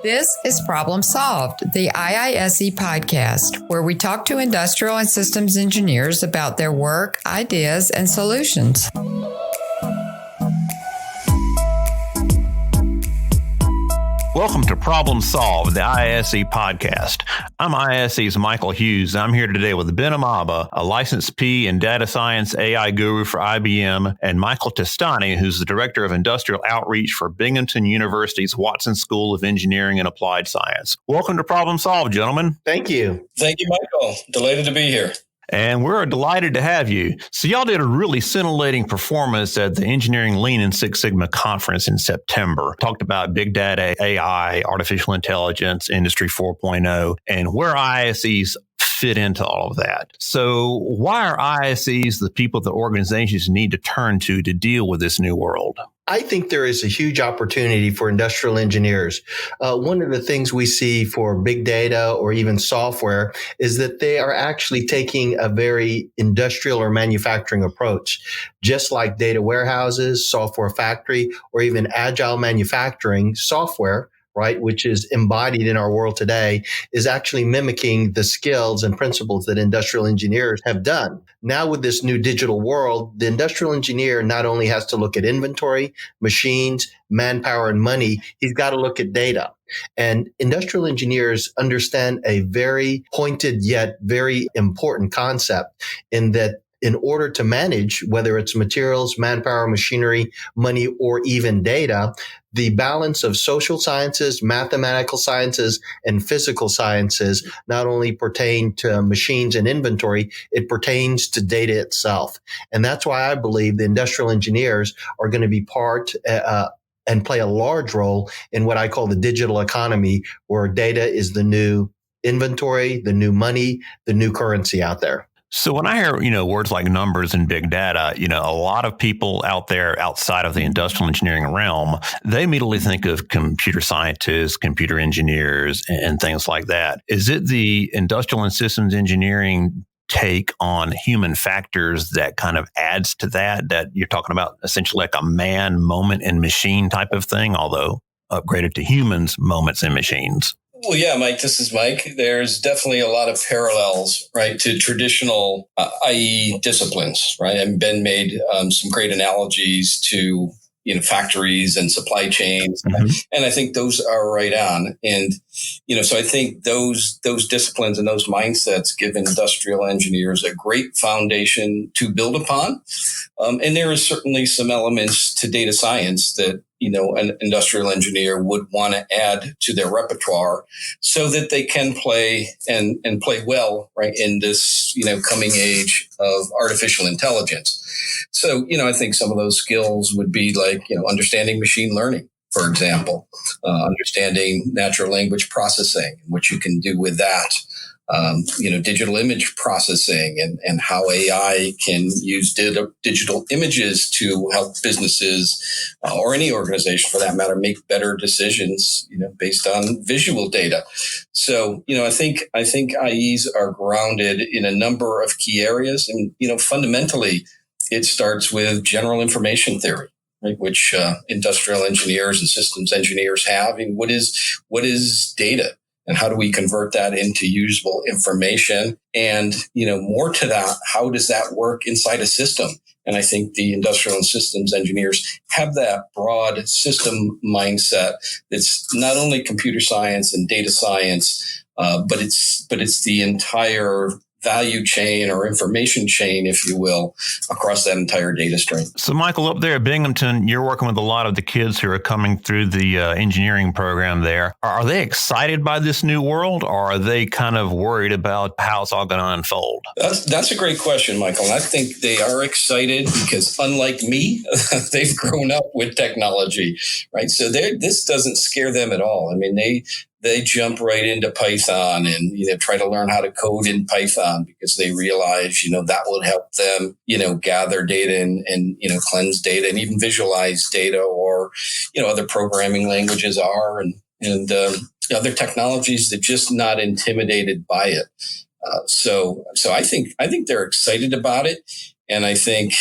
This is Problem Solved, the IISE podcast, where we talk to industrial and systems engineers about their work, ideas, and solutions. Welcome to Problem Solved, the IISE podcast. I'm IISE's Michael Hughes. I'm here today with Ben Amaba, a licensed P and data science AI guru for IBM, and Michael Testani, who's the Director of Industrial Outreach for Binghamton University's Watson School of Engineering and Applied Science. Welcome to Problem Solved, gentlemen. Thank you. Thank you, Michael. Delighted to be here. And we're delighted to have you. So y'all did a really scintillating performance at the Engineering Lean and Six Sigma conference in September. Talked about big data, AI, artificial intelligence, Industry 4.0, and where ISEs fit into all of that. So why are ISEs the people that organizations need to turn to deal with this new world? I think there is a huge opportunity for industrial engineers. One of the things we see for big data or even software is that they are actually taking a very industrial or manufacturing approach, just like data warehouses, software factory, or even agile manufacturing software, right, which is embodied in our world today, is actually mimicking the skills and principles that industrial engineers have done. Now with this new digital world, the industrial engineer not only has to look at inventory, machines, manpower, and money, he's got to look at data. And industrial engineers understand a very pointed yet very important concept in that in order to manage, whether it's materials, manpower, machinery, money, or even data, the balance of social sciences, mathematical sciences, and physical sciences not only pertain to machines and inventory, it pertains to data itself. And that's why I believe the industrial engineers are going to be part and play a large role in what I call the digital economy, where data is the new inventory, the new money, the new currency out there. So when I hear, words like numbers and big data, a lot of people out there outside of the industrial engineering realm, they immediately think of computer scientists, computer engineers, and things like that. Is it the industrial and systems engineering take on human factors that kind of adds to that you're talking about essentially like a man moment and machine type of thing, although upgraded to humans, moments, and machines? Well, yeah, Mike, this is Mike. There's definitely a lot of parallels, right, to traditional IE disciplines, right? And Ben made some great analogies to, factories and supply chains. Mm-hmm. And I think those are right on. And, so I think those disciplines and those mindsets give industrial engineers a great foundation to build upon. And there is certainly some elements to data science that, an industrial engineer would want to add to their repertoire so that they can play and play well, right, in this, coming age of artificial intelligence. So, I think some of those skills would be like, understanding machine learning, for example, understanding natural language processing, what you can do with that. Digital image processing and how AI can use digital images to help businesses or any organization for that matter make better decisions, based on visual data. So, I think IEs are grounded in a number of key areas. And, fundamentally, it starts with general information theory, right, which industrial engineers and systems engineers have. And what is data? And how do we convert that into usable information? And, more to that, how does that work inside a system? And I think the industrial and systems engineers have that broad system mindset. It's not only computer science and data science, but it's the entire value chain or information chain, if you will, across that entire data stream. So, Michael, up there at Binghamton, you're working with a lot of the kids who are coming through the engineering program there. Are they excited by this new world, or are they kind of worried about how it's all going to unfold? That's a great question, Michael. And I think they are excited because, unlike me, they've grown up with technology, right? So this doesn't scare them at all. I mean, they jump right into Python and, try to learn how to code in Python because they realize, that will help them, gather data and cleanse data and even visualize data, or, other programming languages are and other technologies that just not intimidated by it. So I think they're excited about it. And I think,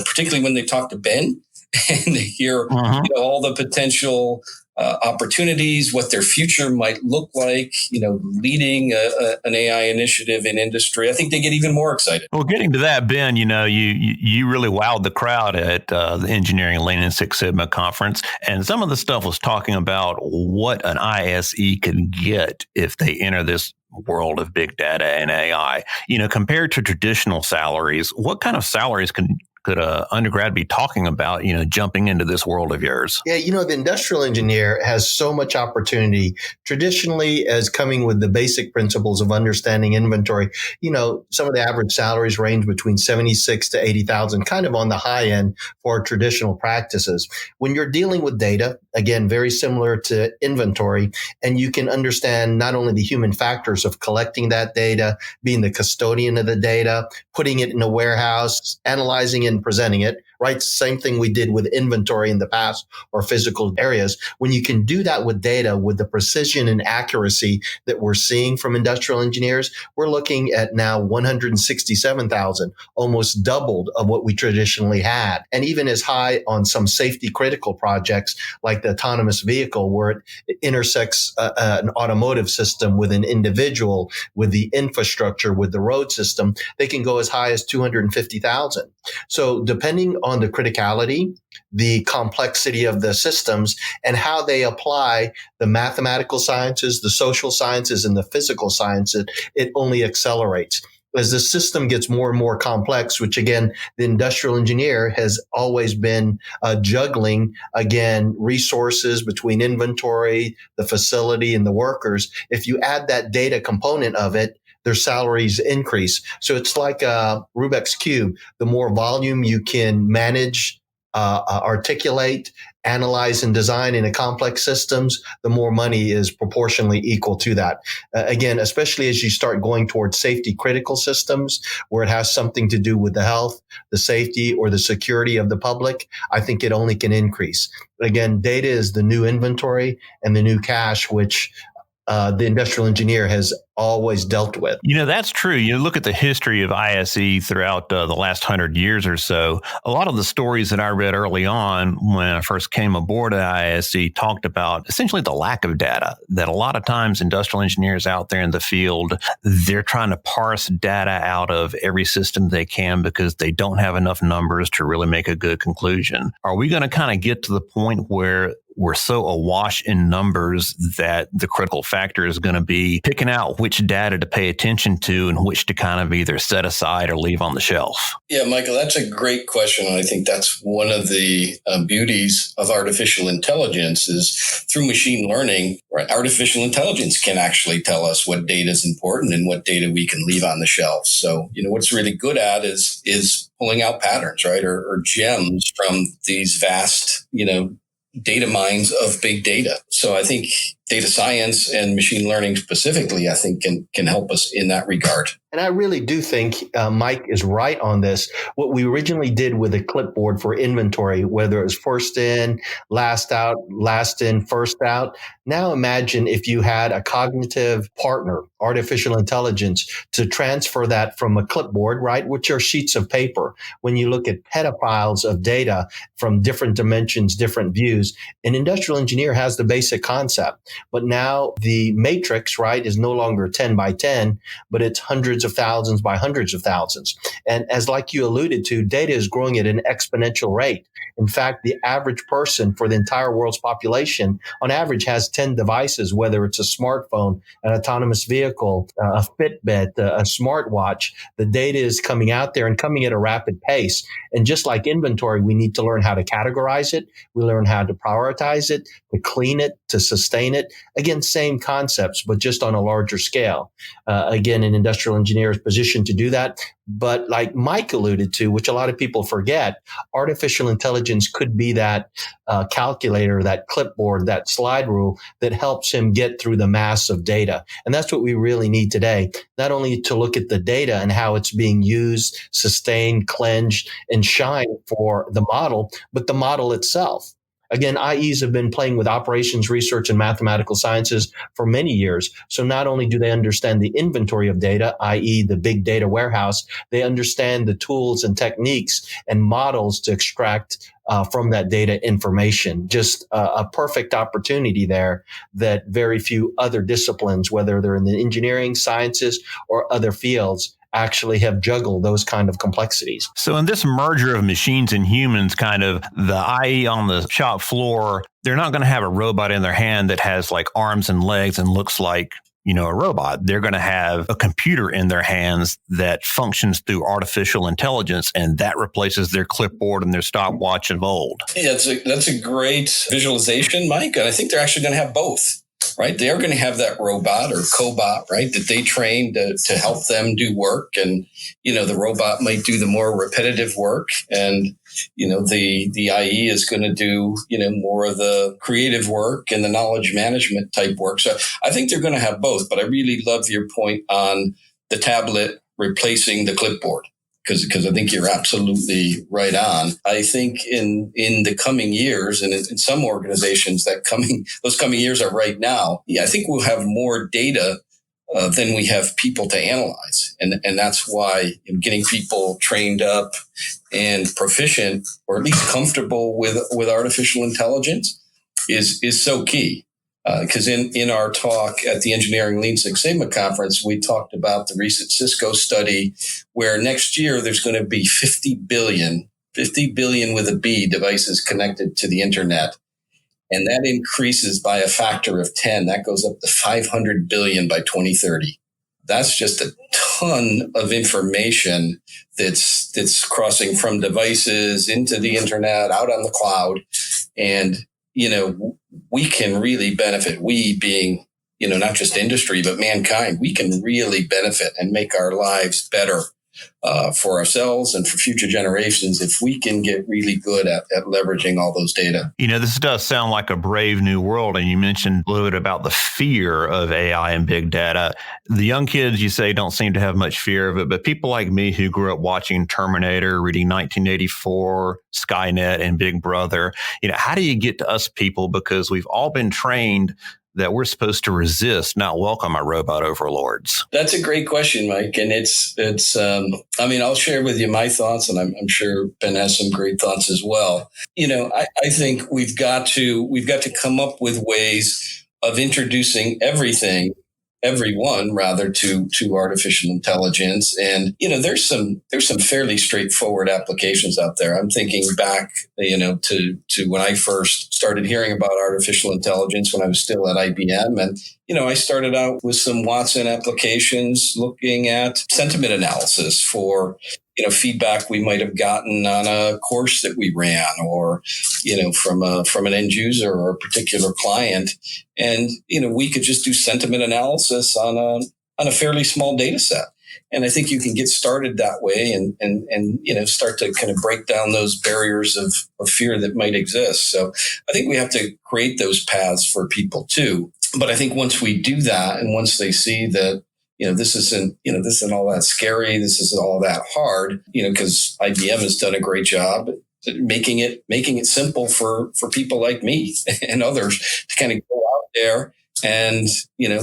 particularly when they talk to Ben and they hear, all the potential opportunities, what their future might look like, leading an AI initiative in industry, I think they get even more excited. Well, getting to that, Ben, you really wowed the crowd at the Engineering Lean and Six Sigma conference. And some of the stuff was talking about what an ISE can get if they enter this world of big data and AI. Compared to traditional salaries, what kind of salaries could an undergrad be talking about, jumping into this world of yours? Yeah, the industrial engineer has so much opportunity traditionally as coming with the basic principles of understanding inventory. Some of the average salaries range between 76 to 80,000, kind of on the high end for traditional practices. When you're dealing with data, again, very similar to inventory, and you can understand not only the human factors of collecting that data, being the custodian of the data, putting it in a warehouse, analyzing it, and presenting it, right? Same thing we did with inventory in the past or physical areas. When you can do that with data, with the precision and accuracy that we're seeing from industrial engineers, we're looking at now 167,000, almost doubled of what we traditionally had. And even as high on some safety critical projects like the autonomous vehicle, where it intersects an automotive system with an individual, with the infrastructure, with the road system, they can go as high as 250,000. So depending on the criticality, the complexity of the systems, and how they apply the mathematical sciences, the social sciences, and the physical sciences, it only accelerates. As the system gets more and more complex, which again, the industrial engineer has always been juggling, again, resources between inventory, the facility, and the workers. If you add that data component of it, their salaries increase. So it's like a Rubik's Cube. The more volume you can manage, articulate, analyze, and design in a complex systems, the more money is proportionally equal to that. Again, especially as you start going towards safety critical systems, where it has something to do with the health, the safety, or the security of the public, I think it only can increase. Again, data is the new inventory and the new cash, which the industrial engineer has always dealt with. That's true. You look at the history of ISE throughout the last 100 years or so. A lot of the stories that I read early on when I first came aboard at ISE talked about essentially the lack of data, that a lot of times industrial engineers out there in the field, they're trying to parse data out of every system they can because they don't have enough numbers to really make a good conclusion. Are we going to kind of get to the point where we're so awash in numbers that the critical factor is going to be picking out which data to pay attention to and which to kind of either set aside or leave on the shelf? Yeah, Michael, that's a great question. And I think that's one of the beauties of artificial intelligence is through machine learning, right? Artificial intelligence can actually tell us what data is important and what data we can leave on the shelf. So, what's really good at is pulling out patterns, right? Or gems from these vast, data mines of big data. So I think data science and machine learning specifically, I think can help us in that regard. And I really do think Mike is right on this. What we originally did with a clipboard for inventory, whether it was first in, last out, last in, first out. Now imagine if you had a cognitive partner, artificial intelligence, to transfer that from a clipboard, right, which are sheets of paper. When you look at petafiles of data from different dimensions, different views, an industrial engineer has the basic concept. But now the matrix, right, is no longer 10 by 10, but it's hundreds of thousands by hundreds of thousands. And as like you alluded to, data is growing at an exponential rate. In fact, the average person for the entire world's population on average has 10 devices, whether it's a smartphone, an autonomous vehicle, a Fitbit, a smartwatch. The data is coming out there and coming at a rapid pace. And just like inventory, we need to learn how to categorize it. We learn how to prioritize it, to clean it, to sustain it. Again, same concepts, but just on a larger scale. Again, an industrial engineer is positioned to do that. But like Mike alluded to, which a lot of people forget, artificial intelligence could be that calculator, that clipboard, that slide rule that helps him get through the mass of data. And that's what we really need today, not only to look at the data and how it's being used, sustained, cleansed, and shined for the model, but the model itself. Again, IEs have been playing with operations research and mathematical sciences for many years. So not only do they understand the inventory of data, i.e. the big data warehouse, they understand the tools and techniques and models to extract from that data information. Just a perfect opportunity there that very few other disciplines, whether they're in the engineering, sciences, or other fields, actually have juggled those kind of complexities. So in this merger of machines and humans, kind of the IE on the shop floor, they're not going to have a robot in their hand that has like arms and legs and looks like, a robot. They're going to have a computer in their hands that functions through artificial intelligence, and that replaces their clipboard and their stopwatch of old. Yeah, that's a great visualization, Mike. And I think they're actually going to have both. Right. They are going to have that robot or cobot, right, that they train to help them do work. And, the robot might do the more repetitive work. And, the IE is going to do, more of the creative work and the knowledge management type work. So I think they're going to have both. But I really love your point on the tablet replacing the clipboard. Because I think you're absolutely right on. I think in the coming years, and in some organizations those coming years are right now. Yeah, I think we'll have more data than we have people to analyze, and that's why getting people trained up and proficient, or at least comfortable with artificial intelligence, is so key. Because in our talk at the Engineering Lean Six Sigma conference, we talked about the recent Cisco study where next year there's going to be 50 billion with a B devices connected to the internet. And that increases by a factor of 10. That goes up to 500 billion by 2030. That's just a ton of information that's crossing from devices into the internet, out on the cloud. And we can really benefit. We being, not just industry, but mankind, we can really benefit and make our lives better for ourselves and for future generations if we can get really good at leveraging all those data. This does sound like a brave new world. And you mentioned a little bit about the fear of AI and big data. The young kids, you say, don't seem to have much fear of it. But people like me who grew up watching Terminator, reading 1984, Skynet, and Big Brother, how do you get to us people? Because we've all been trained that we're supposed to resist, not welcome our robot overlords? That's a great question, Mike. And I'll share with you my thoughts, and I'm sure Ben has some great thoughts as well. I think we've got to come up with ways of introducing everyone rather to artificial intelligence. And, there's some fairly straightforward applications out there. I'm thinking back, to when I first started hearing about artificial intelligence when I was still at IBM. And, I started out with some Watson applications looking at sentiment analysis for, feedback we might have gotten on a course that we ran, or, from an end user or a particular client. And, we could just do sentiment analysis on a fairly small data set. And I think you can get started that way and start to kind of break down those barriers of fear that might exist. So I think we have to create those paths for people too. But I think once we do that, and once they see that, this isn't all that scary, this isn't all that hard, because IBM has done a great job making it simple for people like me and others to kind of go out there and,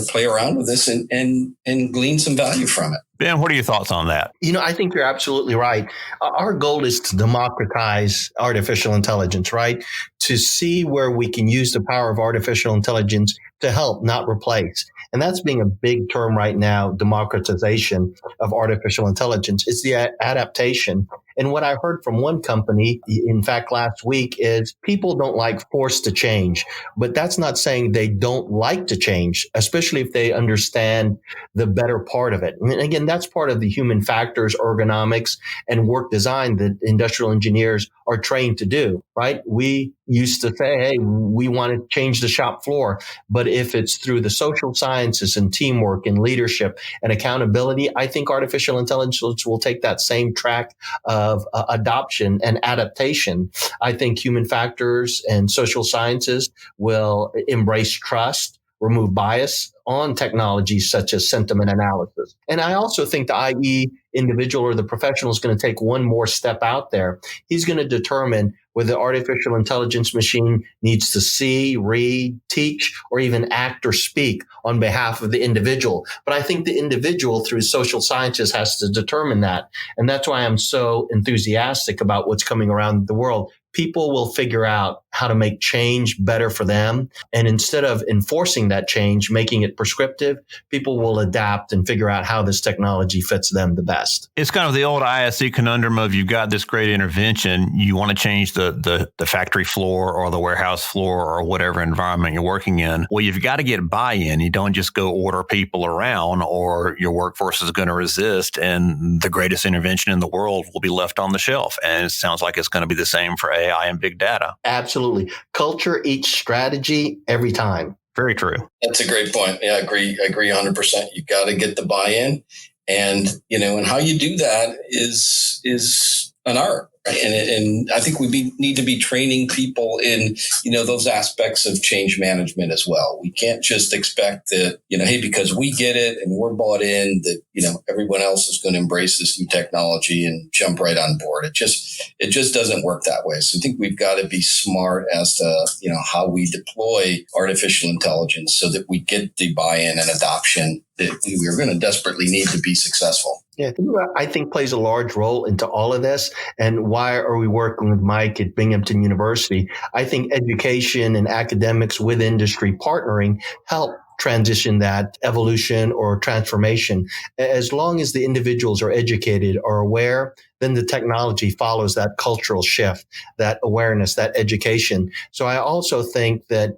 play around with this and glean some value from it. Ben, what are your thoughts on that? I think you're absolutely right. Our goal is to democratize artificial intelligence, right? To see where we can use the power of artificial intelligence to help, not replace. And that's being a big term right now, democratization of artificial intelligence. It's the adaptation. And what I heard from one company, in fact, last week, is people don't like forced to change. But that's not saying they don't like to change, especially if they understand the better part of it. And again, that's part of the human factors, ergonomics, and work design that industrial engineers are trained to do, right? We used to say, hey, we want to change the shop floor. But if it's through the social sciences and teamwork and leadership and accountability, I think artificial intelligence will take that same track of adoption and adaptation. I think human factors and social sciences will embrace trust, remove bias, on technologies such as sentiment analysis. And I also think the IE individual or the professional is going to take one more step out there. He's going to determine whether the artificial intelligence machine needs to see, read, teach, or even act or speak on behalf of the individual. But I think the individual, through social sciences, has to determine that. And that's why I'm so enthusiastic about what's coming around the world. People will figure out how to make change better for them. And instead of enforcing that change, making it prescriptive, people will adapt and figure out how this technology fits them the best. It's kind of the old ISE conundrum of you've got this great intervention. You want to change the factory floor or the warehouse floor or whatever environment you're working in. Well, you've got to get buy-in. You don't just go order people around or your workforce is going to resist and the greatest intervention in the world will be left on the shelf. And it sounds like it's going to be the same for AI and big data. Absolutely. Culture eats strategy every time. Very true. That's a great point. Yeah, I agree 100%. You got to get the buy-in, and and how you do that is an art. Right? And I think we need to be training people in, those aspects of change management as well. We can't just expect that, hey, because we get it and we're bought in that, everyone else is going to embrace this new technology and jump right on board. It just doesn't work that way. So I think we've got to be smart as to, how we deploy artificial intelligence so that we get the buy-in and adoption that we're going to desperately need to be successful. Yeah, I think plays a large role into all of this. And why are we working with Mike at Binghamton University? I think education and academics with industry partnering help transition that evolution or transformation. As long as the individuals are educated or aware, then the technology follows that cultural shift, that awareness, that education. So I also think that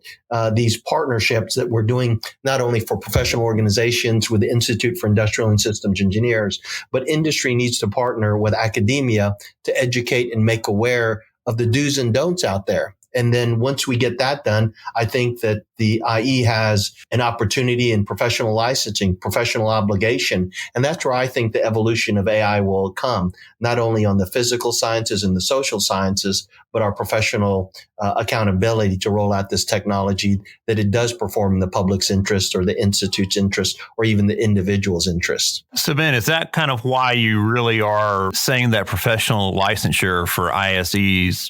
these partnerships that we're doing, not only for professional organizations with the Institute for Industrial and Systems Engineers, but industry needs to partner with academia to educate and make aware of the do's and don'ts out there. And then once we get that done, I think that the IE has an opportunity in professional licensing, professional obligation. And that's where I think the evolution of AI will come, not only on the physical sciences and the social sciences, but our professional accountability to roll out this technology that it does perform in the public's interest or the institute's interest or even the individual's interest. So Ben, is that kind of why you really are saying that professional licensure for ISEs,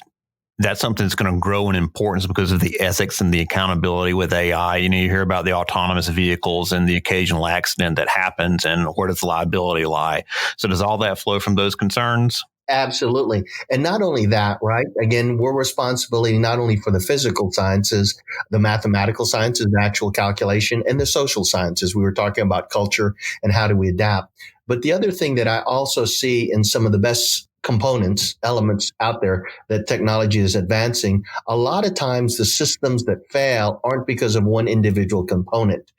that's something that's going to grow in importance because of the ethics and the accountability with AI? You hear about the autonomous vehicles and the occasional accident that happens, and where does the liability lie? So does all that flow from those concerns? Absolutely. And not only that, right? Again, we're responsibility not only for the physical sciences, the mathematical sciences, actual calculation, and the social sciences. We were talking about culture and how do we adapt. But the other thing that I also see in some of the best components, elements out there that technology is advancing, a lot of times the systems that fail aren't because of one individual component.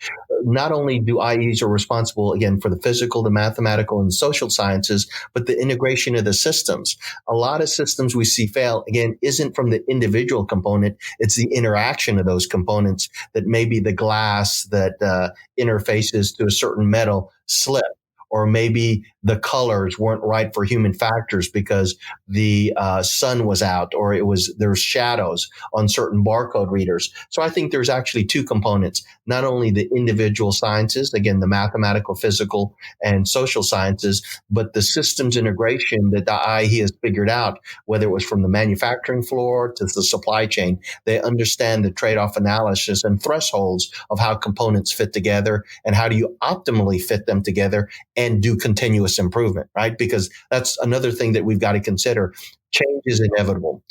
Not only do IEs are responsible, again, for the physical, the mathematical, and the social sciences, but the integration of the systems. A lot of systems we see fail, again, isn't from the individual component. It's the interaction of those components that maybe the glass that interfaces to a certain metal slip. Or maybe the colors weren't right for human factors because the sun was out, or there's shadows on certain barcode readers. So I think there's actually two components, not only the individual sciences, again, the mathematical, physical, and social sciences, but the systems integration that the IE has figured out, whether it was from the manufacturing floor to the supply chain. They understand the trade-off analysis and thresholds of how components fit together and how do you optimally fit them together and do continuous improvement, right? Because that's another thing that we've got to consider. Change is inevitable.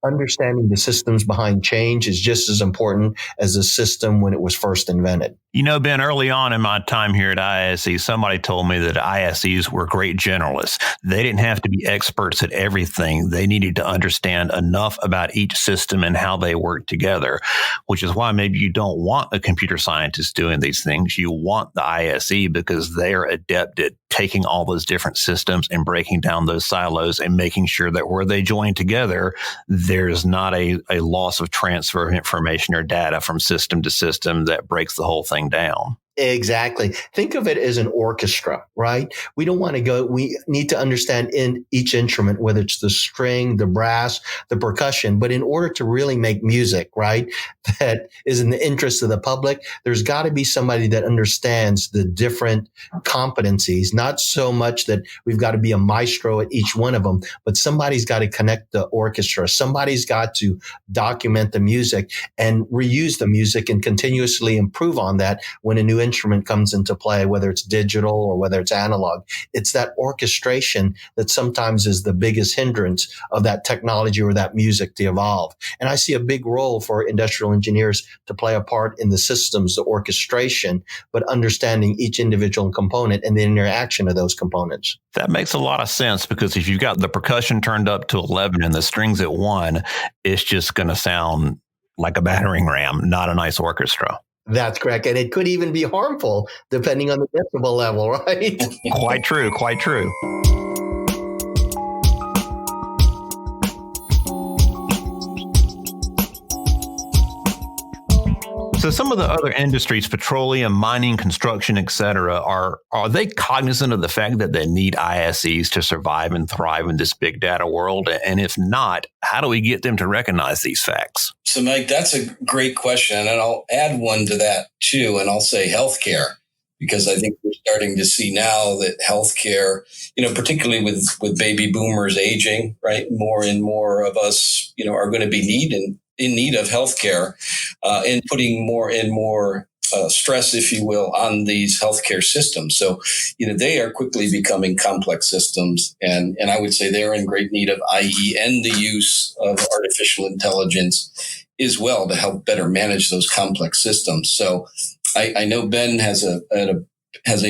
Understanding the systems behind change is just as important as the system when it was first invented. Ben, early on in my time here at ISE, somebody told me that ISEs were great generalists. They didn't have to be experts at everything. They needed to understand enough about each system and how they work together, which is why maybe you don't want a computer scientist doing these things. You want the ISE because they are adept at taking all those different systems and breaking down those silos and making sure that where they join together, there's not a loss of transfer of information or data from system to system that breaks the whole thing down. Exactly. Think of it as an orchestra, right? We don't want to go, we need to understand in each instrument, whether it's the string, the brass, the percussion, but in order to really make music, right, that is in the interest of the public, there's got to be somebody that understands the different competencies, not so much that we've got to be a maestro at each one of them, but somebody's got to connect the orchestra. Somebody's got to document the music and reuse the music and continuously improve on that when a new instrument comes into play, whether it's digital or whether it's analog. It's that orchestration that sometimes is the biggest hindrance of that technology or that music to evolve. And I see a big role for industrial engineers to play a part in the systems, the orchestration, but understanding each individual component and the interaction of those components. That makes a lot of sense, because if you've got the percussion turned up to 11 and the strings at 1, it's just going to sound like a battering ram, not a nice orchestra. That's correct. And it could even be harmful depending on the decibel level, right? Quite true. Quite true. So some of the other industries, petroleum, mining, construction, et cetera, are they cognizant of the fact that they need ISEs to survive and thrive in this big data world? And if not, how do we get them to recognize these facts? So, Mike, that's a great question. And I'll add one to that, too. And I'll say healthcare, because I think we're starting to see now that healthcare, particularly with baby boomers aging, right, more and more of us, are going to be in need of healthcare, and putting more and more stress, if you will, on these healthcare systems. So, they are quickly becoming complex systems, and I would say they're in great need of IE and the use of artificial intelligence as well to help better manage those complex systems. So, I know Ben has a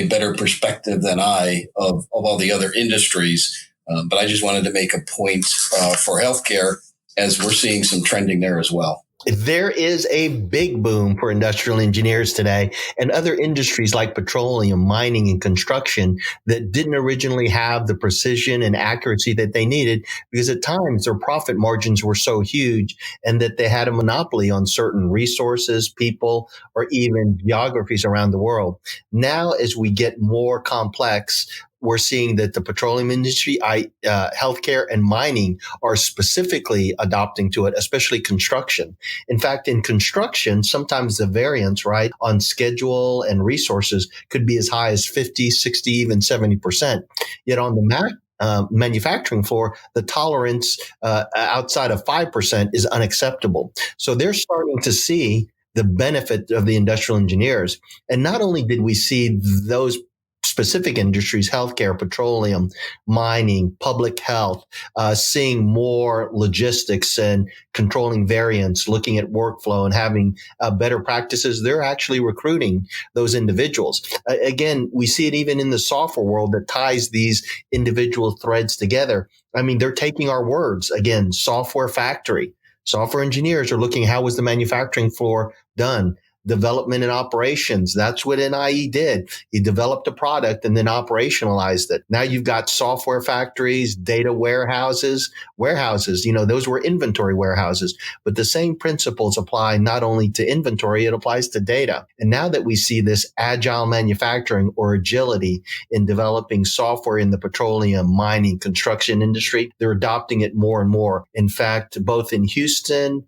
better perspective than I of all the other industries, but I just wanted to make a point for healthcare, as we're seeing some trending there as well. There is a big boom for industrial engineers today and other industries like petroleum, mining, and construction that didn't originally have the precision and accuracy that they needed, because at times their profit margins were so huge and that they had a monopoly on certain resources, people, or even geographies around the world. Now, as we get more complex, we're seeing that the petroleum industry, healthcare, and mining are specifically adopting to it, especially construction. In fact, in construction, sometimes the variance, right, on schedule and resources could be as high as 50, 60, even 70%. Yet on the manufacturing floor, the tolerance outside of 5% is unacceptable. So they're starting to see the benefit of the industrial engineers. And not only did we see those specific industries, healthcare, petroleum, mining, public health, seeing more logistics and controlling variance, looking at workflow and having better practices, they're actually recruiting those individuals. Again, we see it even in the software world that ties these individual threads together. I mean, they're taking our words. Again, software factory. Software engineers are looking, how was the manufacturing floor done? Development and operations. That's what NIE did. He developed a product and then operationalized it. Now you've got software factories, data warehouses, those were inventory warehouses. But the same principles apply not only to inventory, it applies to data. And now that we see this agile manufacturing or agility in developing software in the petroleum, mining, construction industry, they're adopting it more and more. In fact, both in Houston,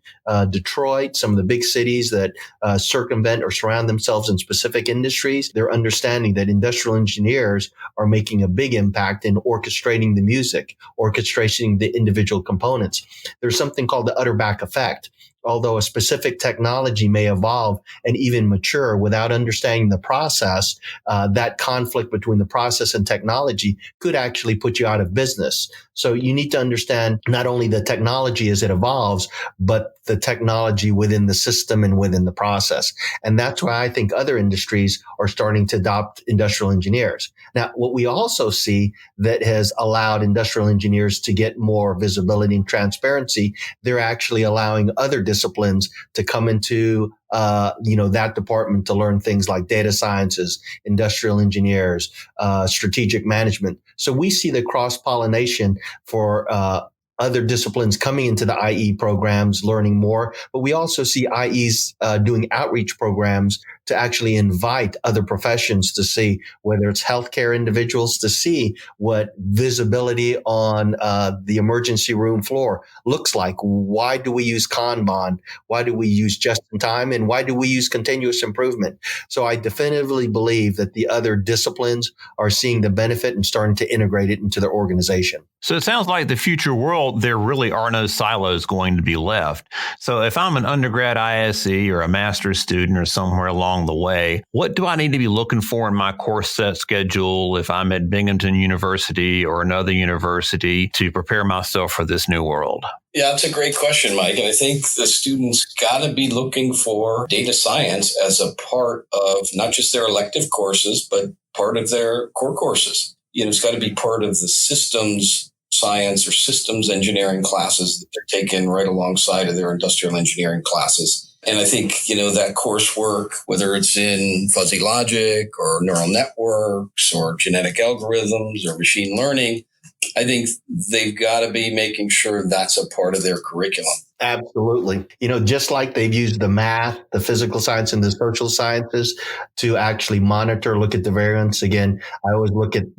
Detroit, some of the big cities that circumvent or surround themselves in specific industries, they're understanding that industrial engineers are making a big impact in orchestrating the music, orchestrating the individual components. There's something called the Utterback effect. Although a specific technology may evolve and even mature without understanding the process, that conflict between the process and technology could actually put you out of business. So you need to understand not only the technology as it evolves, but the technology within the system and within the process. And that's why I think other industries are starting to adopt industrial engineers. Now, what we also see that has allowed industrial engineers to get more visibility and transparency, they're actually allowing other disciplines to come into that department to learn things like data sciences, industrial engineers, strategic management. So we see the cross-pollination for other disciplines coming into the IE programs, learning more. But we also see IEs doing outreach programs to actually invite other professions to see, whether it's healthcare individuals, to see what visibility on the emergency room floor looks like. Why do we use Kanban? Why do we use just in time? And why do we use continuous improvement? So I definitively believe that the other disciplines are seeing the benefit and starting to integrate it into their organization. So it sounds like the future world, there really are no silos going to be left. So if I'm an undergrad ISE or a master's student or somewhere along the way, what do I need to be looking for in my course set schedule if I'm at Binghamton University or another university to prepare myself for this new world? Yeah, that's a great question, Mike. And I think the students got to be looking for data science as a part of not just their elective courses, but part of their core courses. It's got to be part of the systems science or systems engineering classes that they're taking right alongside of their industrial engineering classes. And I think, that coursework, whether it's in fuzzy logic or neural networks or genetic algorithms or machine learning, I think they've got to be making sure that's a part of their curriculum. Absolutely. Just like they've used the math, the physical science, and the social sciences to actually monitor, look at the variance. Again,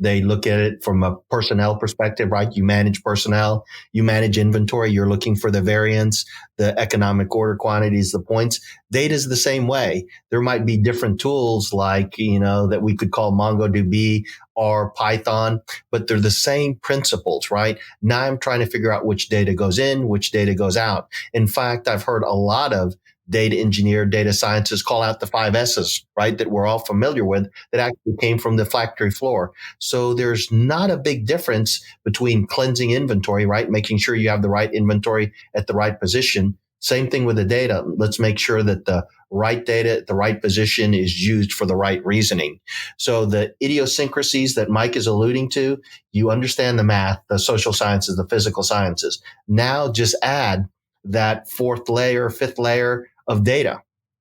they look at it from a personnel perspective, right? You manage personnel, you manage inventory, you're looking for the variance, the economic order quantities, the points. Data is the same way. There might be different tools like, that we could call MongoDB or Python, but they're the same principles, right? Now I'm trying to figure out which data goes in, which data goes out. In fact, I've heard a lot of data engineer, data scientists call out the 5 S's, right? That we're all familiar with that actually came from the factory floor. So there's not a big difference between cleansing inventory, right? Making sure you have the right inventory at the right position. Same thing with the data. Let's make sure that the right data at the right position is used for the right reasoning. So the idiosyncrasies that Mike is alluding to, you understand the math, the social sciences, the physical sciences. Now just add that 4th layer, 5th layer of data.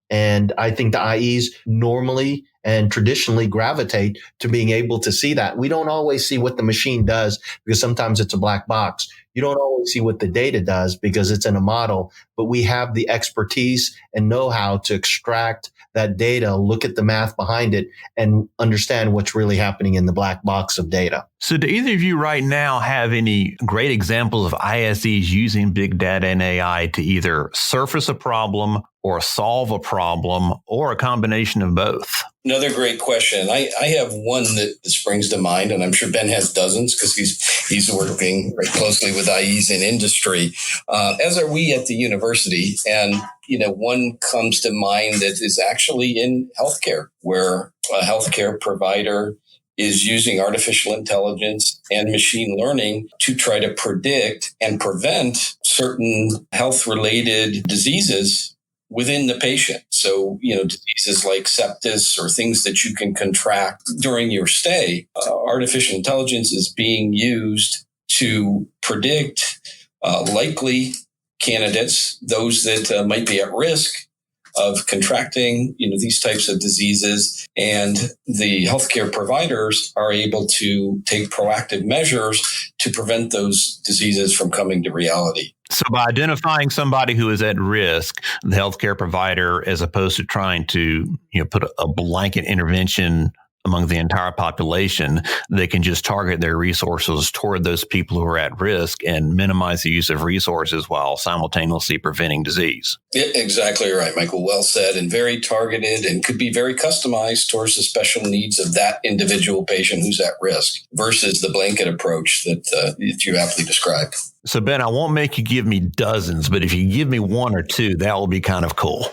And I think the IEs normally and traditionally gravitate to being able to see that. We don't always see what the machine does because sometimes it's a black box. You don't always see what the data does because it's in a model, but we have the expertise and know-how to extract that data, look at the math behind it, and understand what's really happening in the black box of data. So do either of you right now have any great examples of ISEs using big data and AI to either surface a problem or solve a problem or a combination of both? Another great question. I have one that springs to mind, and I'm sure Ben has dozens because he's working very closely with IEs in industry, as are we at the university. And, one comes to mind that is actually in healthcare, where a healthcare provider is using artificial intelligence and machine learning to try to predict and prevent certain health-related diseases within the patient. So, diseases like sepsis or things that you can contract during your stay, artificial intelligence is being used to predict likely candidates, those that might be at risk of contracting, these types of diseases. And the healthcare providers are able to take proactive measures to prevent those diseases from coming to reality. So by identifying somebody who is at risk, the healthcare provider, as opposed to trying to, put a blanket intervention among the entire population, they can just target their resources toward those people who are at risk and minimize the use of resources while simultaneously preventing disease. Yeah, exactly right, Michael. Well said, and very targeted and could be very customized towards the special needs of that individual patient who's at risk versus the blanket approach that you aptly described. So, Ben, I won't make you give me dozens, but if you give me one or two, that will be kind of cool.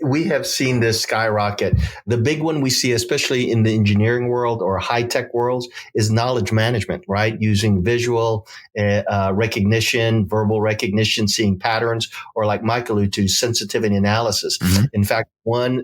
We have seen this skyrocket. The big one we see, especially in the engineering world or high-tech worlds, is knowledge management, right? Using visual recognition, verbal recognition, seeing patterns, or like Mike alluded to, sensitivity analysis. Mm-hmm. In fact, one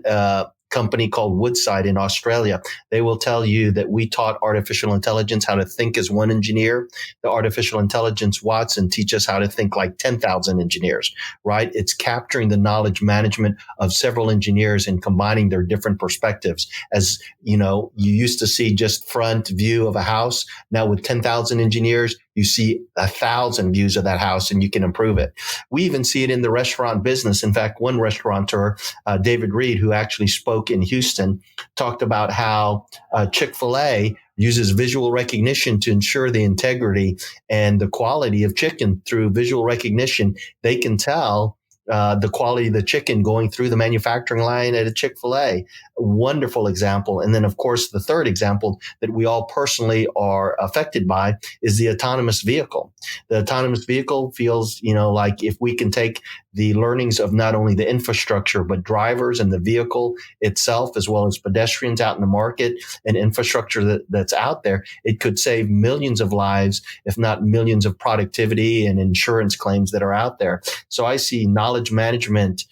company called Woodside in Australia, they will tell you that we taught artificial intelligence how to think as one engineer. The artificial intelligence Watson teach us how to think like 10,000 engineers, right? It's capturing the knowledge management of several engineers and combining their different perspectives. As you used to see just front view of a house. Now with 10,000 engineers, you see 1,000 views of that house and you can improve it. We even see it in the restaurant business. In fact, one restaurateur, David Reed, who actually spoke in Houston, talked about how Chick-fil-A uses visual recognition to ensure the integrity and the quality of chicken. Through visual recognition, they can tell the quality of the chicken going through the manufacturing line at a Chick-fil-A. A wonderful example. And then, of course, the third example that we all personally are affected by is the autonomous vehicle. The autonomous vehicle feels, like if we can take the learnings of not only the infrastructure, but drivers and the vehicle itself, as well as pedestrians out in the market and infrastructure that's out there, it could save millions of lives, if not millions of productivity and insurance claims that are out there. So I see knowledge management,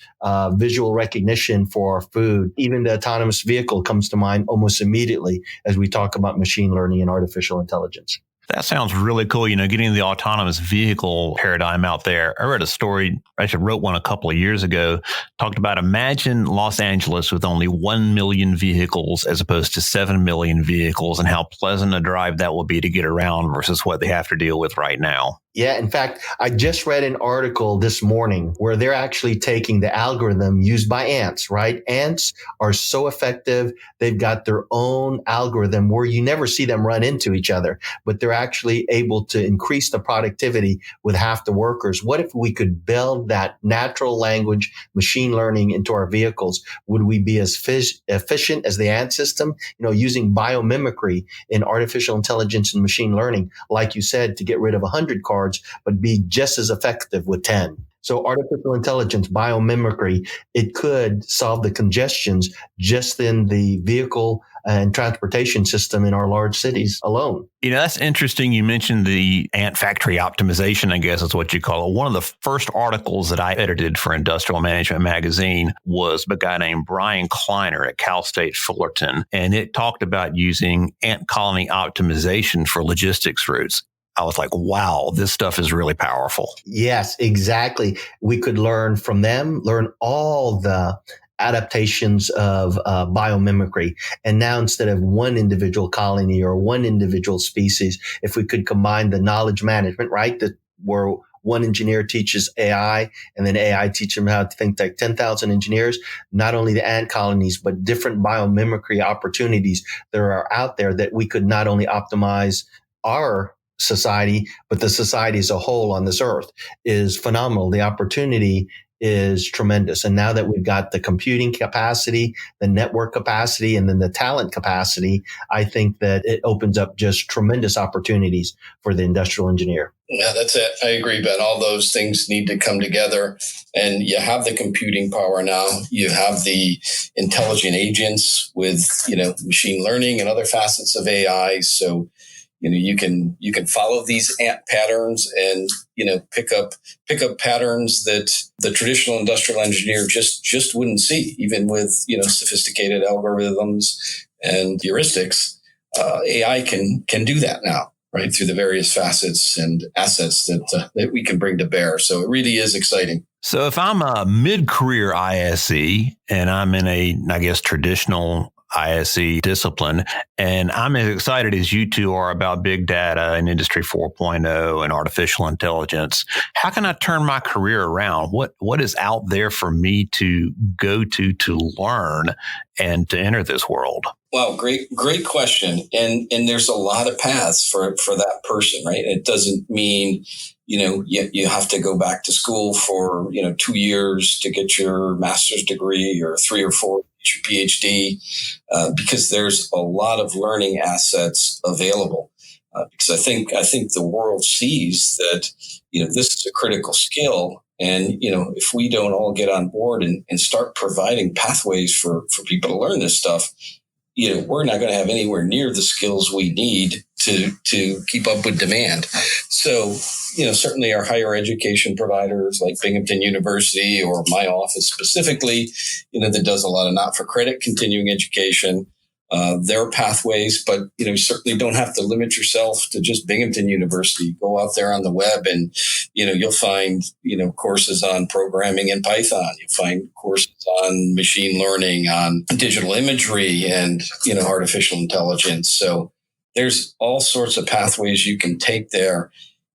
visual recognition for food, even the autonomous vehicle comes to mind almost immediately as we talk about machine learning and artificial intelligence. That sounds really cool. Getting the autonomous vehicle paradigm out there. I read a story, actually wrote one a couple of years ago, talked about imagine Los Angeles with only 1 million vehicles as opposed to 7 million vehicles and how pleasant a drive that will be to get around versus what they have to deal with right now. Yeah. In fact, I just read an article this morning where they're actually taking the algorithm used by ants, right? Ants are so effective. They've got their own algorithm where you never see them run into each other, but they're actually able to increase the productivity with half the workers. What if we could build that natural language machine learning into our vehicles? Would we be as efficient as the ant system? Using biomimicry in artificial intelligence and machine learning, like you said, to get rid of 100 cars, but be just as effective with 10. So artificial intelligence, biomimicry, it could solve the congestions just in the vehicle and transportation system in our large cities alone. That's interesting. You mentioned the ant factory optimization, I guess is what you call it. One of the first articles that I edited for Industrial Management Magazine was by a guy named Brian Kleiner at Cal State Fullerton. And it talked about using ant colony optimization for logistics routes. I was like, wow, this stuff is really powerful. Yes, exactly. We could learn from them, learn all the adaptations of biomimicry. And now instead of one individual colony or one individual species, if we could combine the knowledge management, right, that where one engineer teaches AI and then AI teaches them how to think like 10,000 engineers, not only the ant colonies, but different biomimicry opportunities that are out there that we could not only optimize our society, but the society as a whole on this earth is phenomenal. The opportunity is tremendous. And now that we've got the computing capacity, the network capacity, and then the talent capacity, I think that it opens up just tremendous opportunities for the industrial engineer. Yeah, that's it. I agree, Ben. All those things need to come together. And you have the computing power now. You have the intelligent agents with, machine learning and other facets of AI. So you can follow these ant patterns and pick up patterns that the traditional industrial engineer just wouldn't see, even with sophisticated algorithms and heuristics. AI can do that now, right, through the various facets and assets that we can bring to bear. So it really is exciting. So if I'm a mid-career ISE and I'm in a, I guess, traditional ISE discipline, and I'm as excited as you two are about big data and Industry 4.0 and artificial intelligence, how can I turn my career around? What is out there for me to go to learn and to enter this world? Well, great question. And there's a lot of paths for that person, right? It doesn't mean, you have to go back to school for, 2 years to get your master's degree or 3 or 4 your PhD, because there's a lot of learning assets available. Because I think the world sees that, this is a critical skill. And, if we don't all get on board and start providing pathways for people to learn this stuff, we're not going to have anywhere near the skills we need to keep up with demand. So, certainly our higher education providers like Binghamton University or my office specifically, that does a lot of not-for-credit continuing education, their pathways, but, you certainly don't have to limit yourself to just Binghamton University. Go out there on the web and, you'll find, courses on programming in Python. You'll find courses on machine learning, on digital imagery and, artificial intelligence. So there's all sorts of pathways you can take there.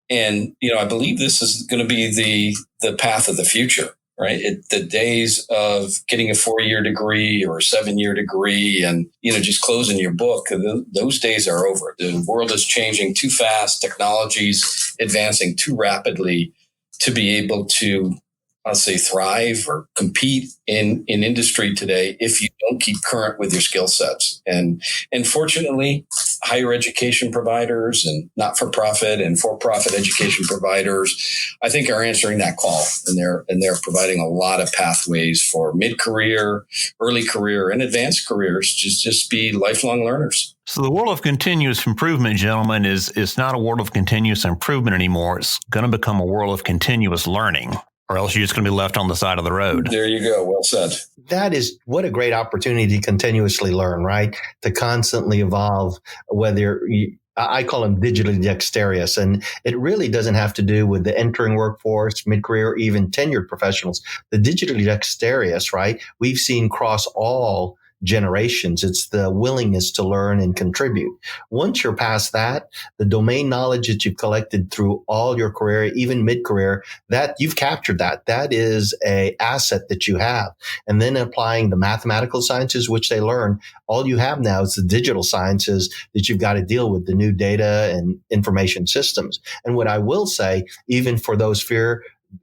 And, I believe this is going to be the path of the future, right? The days of getting a 4-year degree or a 7-year degree and, just closing your book, those days are over. The world is changing too fast. Technology's advancing too rapidly to be able to, I'll say, thrive or compete in industry today if you don't keep current with your skill sets. And fortunately, higher education providers and not-for-profit and for-profit education providers, I think, are answering that call, and they're providing a lot of pathways for mid-career, early career, and advanced careers to just be lifelong learners. So the world of continuous improvement, gentlemen, is not a world of continuous improvement anymore. It's going to become a world of continuous learning, or else you're just going to be left on the side of the road. There you go. Well said. That is what a great opportunity to continuously learn, right? To constantly evolve, I call them digitally dexterous. And it really doesn't have to do with the entering workforce, mid-career, or even tenured professionals. The digitally dexterous, right? We've seen cross all generations. It's the willingness to learn and contribute. Once you're past that, the domain knowledge that you've collected through all your career, even mid-career, that you've captured that is a asset that you have. And then applying the mathematical sciences, which they learn, all you have now is the digital sciences that you've got to deal with, the new data and information systems. And what I will say, even for those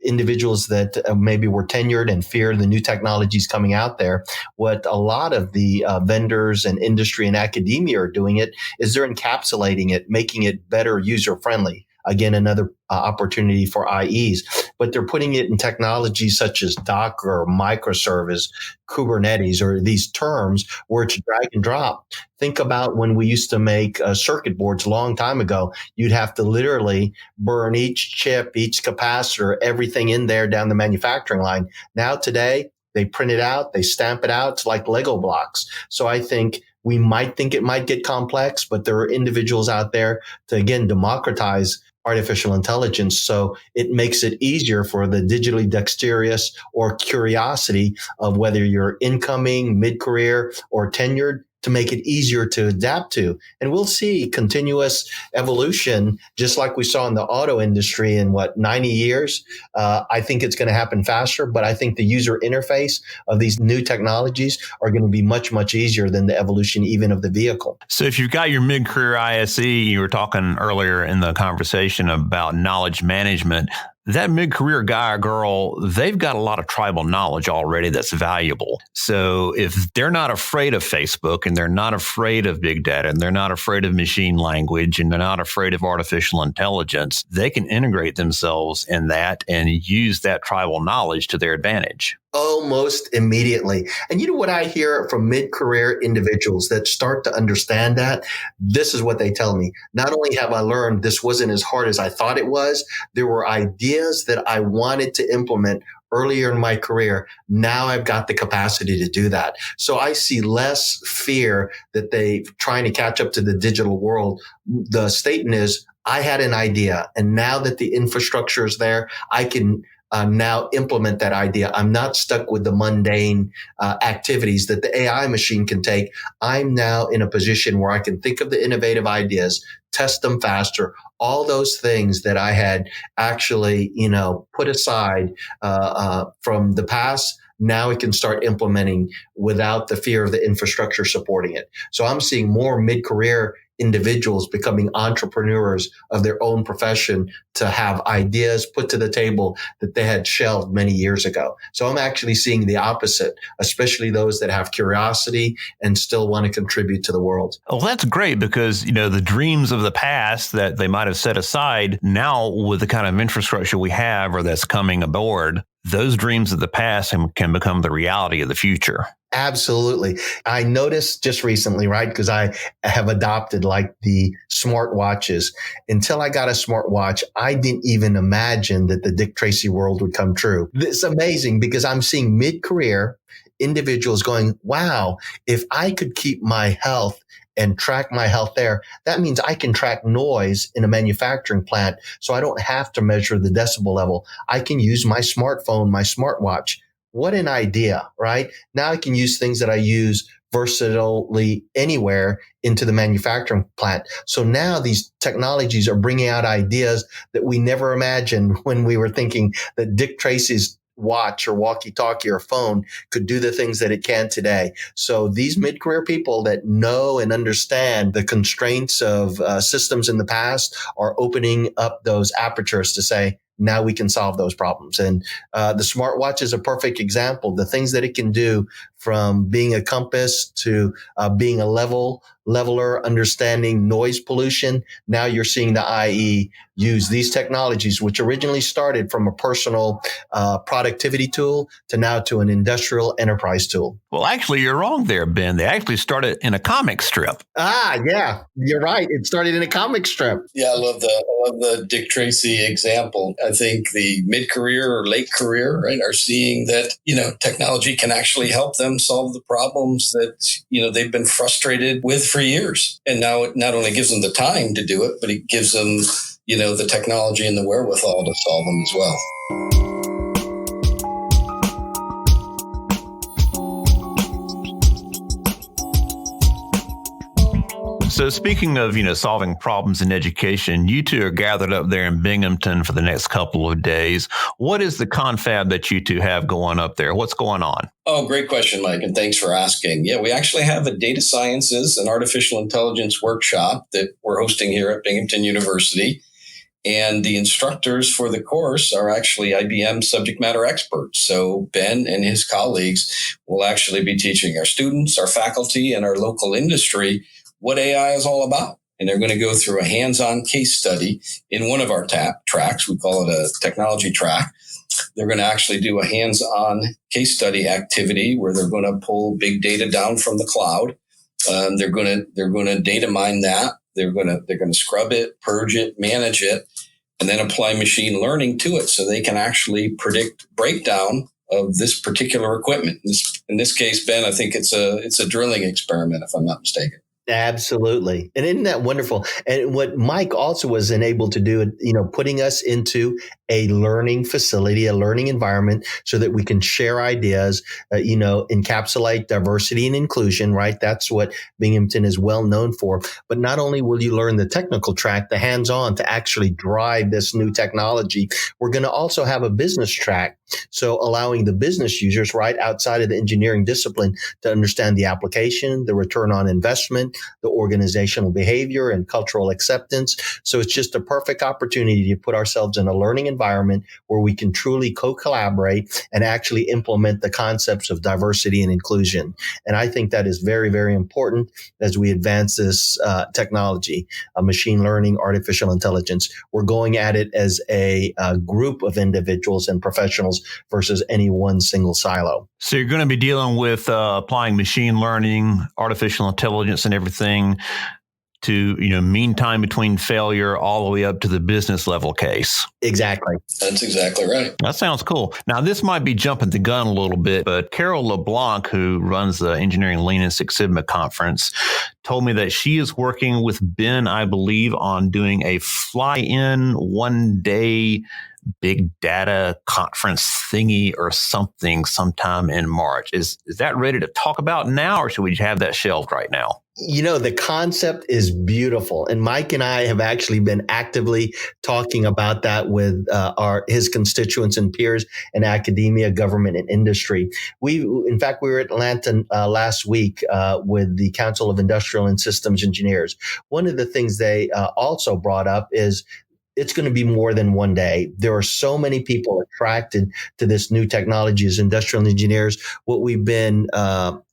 individuals that maybe were tenured and fear the new technologies coming out there, what a lot of the vendors and industry and academia are doing is they're encapsulating it, making it better user friendly. Again, another opportunity for IEs, but they're putting it in technologies such as Docker, microservice, Kubernetes, or these terms where it's drag and drop. Think about when we used to make circuit boards a long time ago. You'd have to literally burn each chip, each capacitor, everything in there down the manufacturing line. Now today, they print it out, they stamp it out. It's like Lego blocks. So I think we might think it might get complex, but there are individuals out there to, again, democratize artificial intelligence. So it makes it easier for the digitally dexterous or curiosity of whether you're incoming, mid-career, or tenured, to make it easier to adapt to. And we'll see continuous evolution, just like we saw in the auto industry in 90 years. I think it's going to happen faster, but I think the user interface of these new technologies are going to be much, much easier than the evolution even of the vehicle. So if you've got your mid-career ISE, you were talking earlier in the conversation about knowledge management. That mid-career guy or girl, they've got a lot of tribal knowledge already that's valuable. So if they're not afraid of Facebook and they're not afraid of big data and they're not afraid of machine language and they're not afraid of artificial intelligence, they can integrate themselves in that and use that tribal knowledge to their advantage. Almost immediately. And you know what I hear from mid-career individuals that start to understand that? This is what they tell me. Not only have I learned this wasn't as hard as I thought it was, there were ideas that I wanted to implement earlier in my career. Now I've got the capacity to do that. So I see less fear that they trying to catch up to the digital world. The statement is, I had an idea, and now that the infrastructure is there, I can now implement that idea. I'm not stuck with the mundane activities that the AI machine can take. I'm now in a position where I can think of the innovative ideas, test them faster, all those things that I had actually, put aside from the past. Now it can start implementing without the fear of the infrastructure supporting it. So I'm seeing more mid-career individuals becoming entrepreneurs of their own profession to have ideas put to the table that they had shelved many years ago. So I'm actually seeing the opposite, especially those that have curiosity and still want to contribute to the world. Well, that's great because, the dreams of the past that they might have set aside, now with the kind of infrastructure we have or that's coming aboard, those dreams of the past can become the reality of the future. Absolutely. I noticed just recently, right, because I have adopted like the smart watches. Until I got a smart watch, I didn't even imagine that the Dick Tracy world would come true. It's amazing because I'm seeing mid-career individuals going, wow, if I could keep my health and track my health there, that means I can track noise in a manufacturing plant. So I don't have to measure the decibel level. I can use my smartphone, my smartwatch. What an idea, right? Now I can use things that I use versatilely anywhere into the manufacturing plant. So now these technologies are bringing out ideas that we never imagined when we were thinking that Dick Tracy's watch or walkie-talkie or phone could do the things that it can today. So these mid-career people that know and understand the constraints of systems in the past are opening up those apertures to say, now we can solve those problems. And the smartwatch is a perfect example. The things that it can do, from being a compass to being a leveler, understanding noise pollution. Now you're seeing the IE use these technologies, which originally started from a personal productivity tool to now to an industrial enterprise tool. Well, actually, you're wrong there, Ben. They actually started in a comic strip. Yeah, you're right. It started in a comic strip. Yeah, I love the Dick Tracy example. I think the mid-career or late career, right, are seeing that, technology can actually help them solve the problems that, they've been frustrated with for years. And now it not only gives them the time to do it, but it gives them, the technology and the wherewithal to solve them as well. So speaking of, solving problems in education, you two are gathered up there in Binghamton for the next couple of days. What is the confab that you two have going up there? What's going on? Oh, great question, Mike, and thanks for asking. Yeah, we actually have a data sciences and artificial intelligence workshop that we're hosting here at Binghamton University. And the instructors for the course are actually IBM subject matter experts. So Ben and his colleagues will actually be teaching our students, our faculty, and our local industry what AI is all about. And they're going to go through a hands-on case study in one of our tracks. We call it a technology track. They're going to actually do a hands-on case study activity where they're going to pull big data down from the cloud. They're going to data mine that. They're going to scrub it, purge it, manage it, and then apply machine learning to it so they can actually predict breakdown of this particular equipment. In this case, Ben, I think it's a drilling experiment, if I'm not mistaken. Absolutely. And isn't that wonderful? And what Mike also was enabled to do, putting us into a learning facility, a learning environment so that we can share ideas, encapsulate diversity and inclusion, right? That's what Binghamton is well known for. But not only will you learn the technical track, the hands-on to actually drive this new technology, we're going to also have a business track. So allowing the business users right outside of the engineering discipline to understand the application, the return on investment, the organizational behavior and cultural acceptance. So it's just a perfect opportunity to put ourselves in a learning environment where we can truly co-collaborate and actually implement the concepts of diversity and inclusion. And I think that is very, very important as we advance this technology, machine learning, artificial intelligence. We're going at it as a group of individuals and professionals versus any one single silo. So you're going to be dealing with applying machine learning, artificial intelligence, and everything to, mean time between failure all the way up to the business level case. Exactly. That's exactly right. That sounds cool. Now, this might be jumping the gun a little bit, but Carol LeBlanc, who runs the Engineering Lean and Six Sigma conference, told me that she is working with Ben, I believe, on doing a fly-in one-day big data conference thingy or something sometime in March. Is that ready to talk about now, or should we have that shelved right now? The concept is beautiful. And Mike and I have actually been actively talking about that with his constituents and peers in academia, government, and industry. In fact, we were at Atlanta last week with the Council of Industrial and Systems Engineers. One of the things they also brought up is it's going to be more than one day. There are so many people attracted to this new technology as industrial engineers. What we've been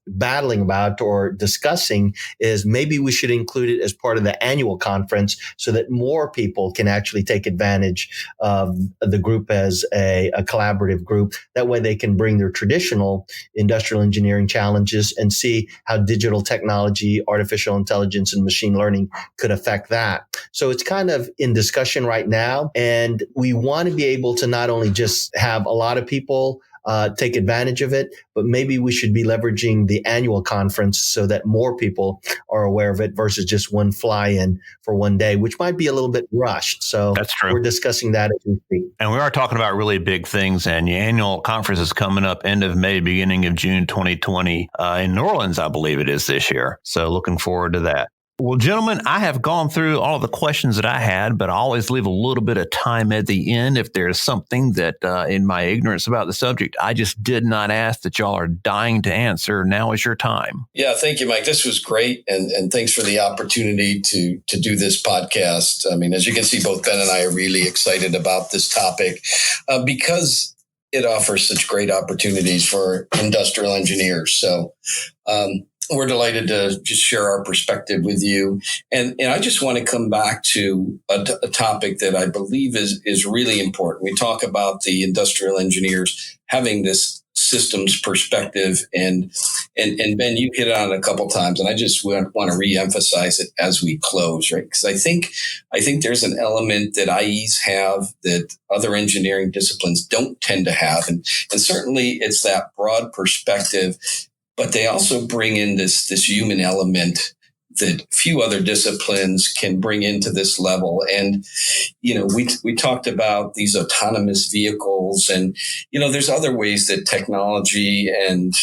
battling about or discussing is maybe we should include it as part of the annual conference so that more people can actually take advantage of the group as a collaborative group. That way they can bring their traditional industrial engineering challenges and see how digital technology, artificial intelligence, and machine learning could affect that. So it's kind of in discussion right now. And we want to be able to not only just have a lot of people take advantage of it, but maybe we should be leveraging the annual conference so that more people are aware of it versus just one fly-in for one day, which might be a little bit rushed. So That's true. we're discussing that as we speak. And we are talking about really big things. And the annual conference is coming up end of May, beginning of June 2020 in New Orleans, I believe it is this year. So looking forward to that. Well, gentlemen, I have gone through all the questions that I had, but I always leave a little bit of time at the end if there's something that in my ignorance about the subject, I just did not ask that y'all are dying to answer. Now is your time. Yeah, thank you, Mike. This was great. And thanks for the opportunity to do this podcast. I mean, as you can see, both Ben and I are really excited about this topic because it offers such great opportunities for industrial engineers. So, we're delighted to just share our perspective with you. And I just want to come back to a topic that I believe is really important. We talk about the industrial engineers having this systems perspective. And Ben, you hit on it a couple of times, and I just want to reemphasize it as we close, right? Because I think there's an element that IEs have that other engineering disciplines don't tend to have. And certainly it's that broad perspective. But they also bring in this human element that few other disciplines can bring into this level. And, we talked about these autonomous vehicles and, there's other ways that technology and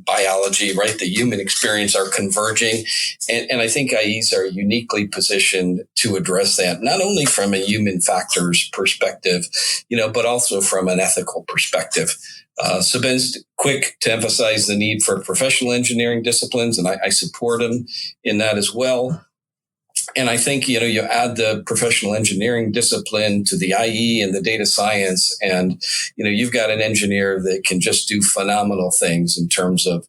biology, right, the human experience are converging. And I think IEs are uniquely positioned to address that, not only from a human factors perspective, but also from an ethical perspective. So Ben's quick to emphasize the need for professional engineering disciplines, and I support him in that as well. And I think, you add the professional engineering discipline to the IE and the data science, and, you've got an engineer that can just do phenomenal things in terms of,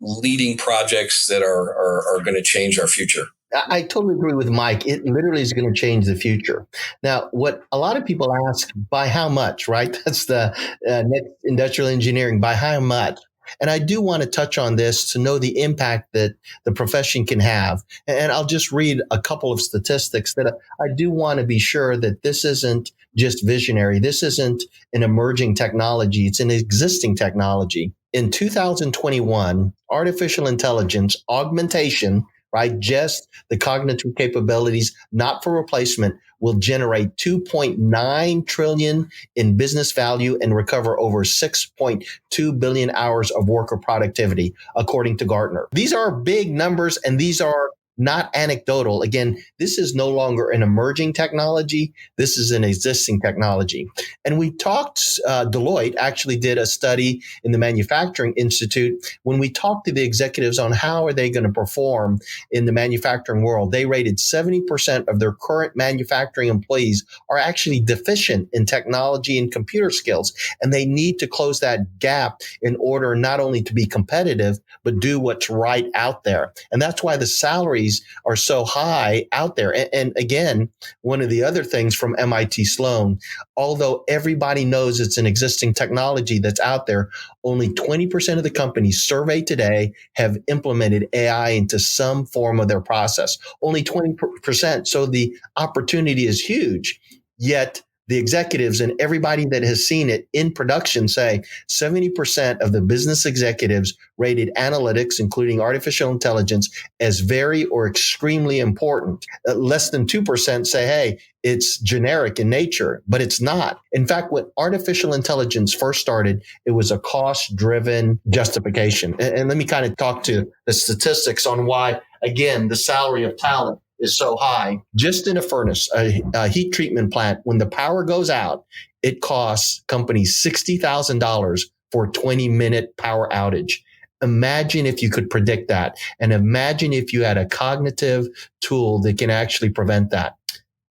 leading projects that are going to change our future. I totally agree with Mike. It literally is going to change the future. Now, what a lot of people ask, by how much, right? That's the next industrial engineering, by how much? And I do want to touch on this to know the impact that the profession can have. And I'll just read a couple of statistics that I do want to be sure that this isn't just visionary. This isn't an emerging technology. It's an existing technology. In 2021, artificial intelligence augmentation, right? Just the cognitive capabilities, not for replacement, will generate 2.9 trillion in business value and recover over 6.2 billion hours of worker productivity, according to Gartner. These are big numbers, and these are not anecdotal. Again, this is no longer an emerging technology. This is an existing technology. And we talked, Deloitte actually did a study in the Manufacturing Institute. When we talked to the executives on how are they going to perform in the manufacturing world, they rated 70% of their current manufacturing employees are actually deficient in technology and computer skills. And they need to close that gap in order not only to be competitive, but do what's right out there. And that's why the salaries are so high out there. And again, one of the other things from MIT Sloan, although everybody knows it's an existing technology that's out there, only 20% of the companies surveyed today have implemented AI into some form of their process. Only 20%. So the opportunity is huge. Yet the executives and everybody that has seen it in production say 70% of the business executives rated analytics, including artificial intelligence, as very or extremely important. Less than 2% say, hey, it's generic in nature, but it's not. In fact, when artificial intelligence first started, it was a cost-driven justification. And let me kind of talk to the statistics on why, again, the salary of talent is so high. Just in a furnace, a heat treatment plant, when the power goes out, it costs companies $60,000 for a 20-minute power outage. Imagine if you could predict that. And imagine if you had a cognitive tool that can actually prevent that.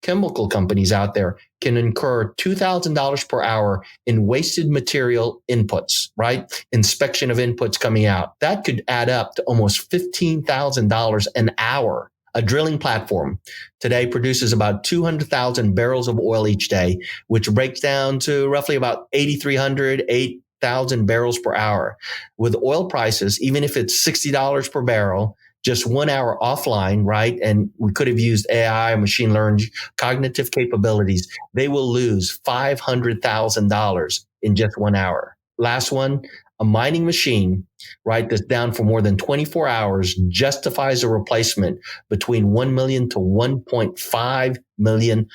Chemical companies out there can incur $2,000 per hour in wasted material inputs, right? Inspection of inputs coming out. That could add up to almost $15,000 an hour. A drilling platform today produces about 200,000 barrels of oil each day, which breaks down to roughly about 8,300, 8,000 barrels per hour. With oil prices, even if it's $60 per barrel, just 1 hour offline, right? And we could have used AI, machine learning, cognitive capabilities. They will lose $500,000 in just 1 hour. last one, a mining machine, right, that's down for more than 24 hours justifies a replacement between $1 million to $1.5 million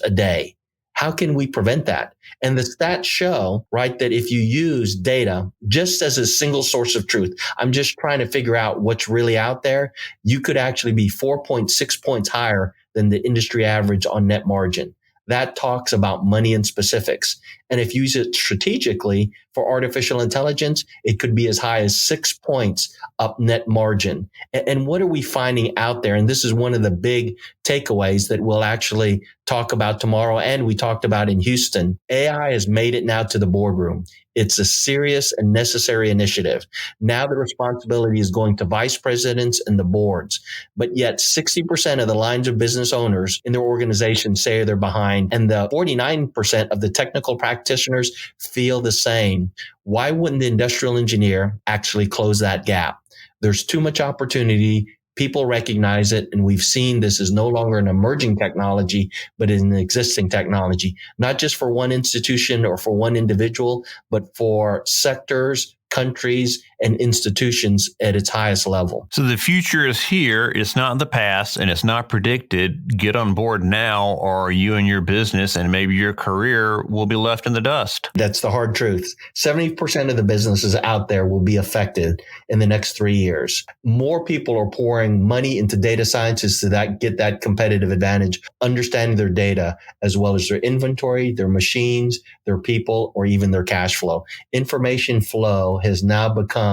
a day. How can we prevent that? And the stats show, right, that if you use data just as a single source of truth, I'm just trying to figure out what's really out there, you could actually be 4.6 points higher than the industry average on net margin. That talks about money and specifics. And if you use it strategically for artificial intelligence, it could be as high as 6 points up net margin. And what are we finding out there? And this is one of the big takeaways that we'll actually talk about tomorrow and we talked about in Houston. AI has made it now to the boardroom. It's a serious and necessary initiative. Now the responsibility is going to vice presidents and the boards. But yet 60% of the lines of business owners in their organization say they're behind, and the 49% of the technical practitioners feel the same. Why wouldn't the industrial engineer actually close that gap? There's too much opportunity. People recognize it, and we've seen this is no longer an emerging technology, but an existing technology, not just for one institution or for one individual, but for sectors, countries, and institutions at its highest level. So the future is here. It's not in the past, and it's not predicted. Get on board now, or you and your business and maybe your career will be left in the dust. That's the hard truth. 70% of the businesses out there will be affected in the next 3 years. More people are pouring money into data sciences to get that competitive advantage, understanding their data as well as their inventory, their machines, their people, or even their cash flow. Information flow has now become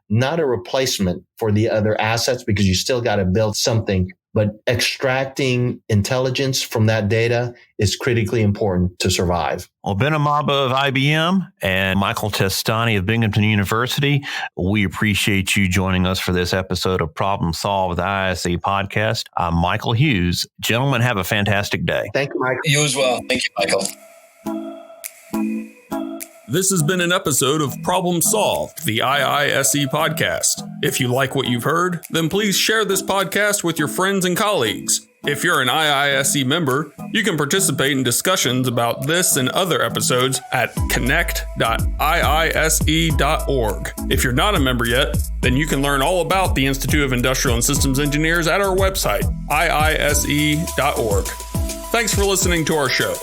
not a replacement for the other assets, because you still got to build something, but extracting intelligence from that data is critically important to survive. Well, Ben Amaba of IBM and Michael Testani of Binghamton University, we appreciate you joining us for this episode of Problem Solved with the ISE podcast. I'm Michael Hughes. Gentlemen, have a fantastic day. Thank you, Michael. You as well. Thank you, Michael. This has been an episode of Problem Solved, the IISE podcast. If you like what you've heard, then please share this podcast with your friends and colleagues. If you're an IISE member, you can participate in discussions about this and other episodes at connect.iise.org. If you're not a member yet, then you can learn all about the Institute of Industrial and Systems Engineers at our website, iise.org. Thanks for listening to our show.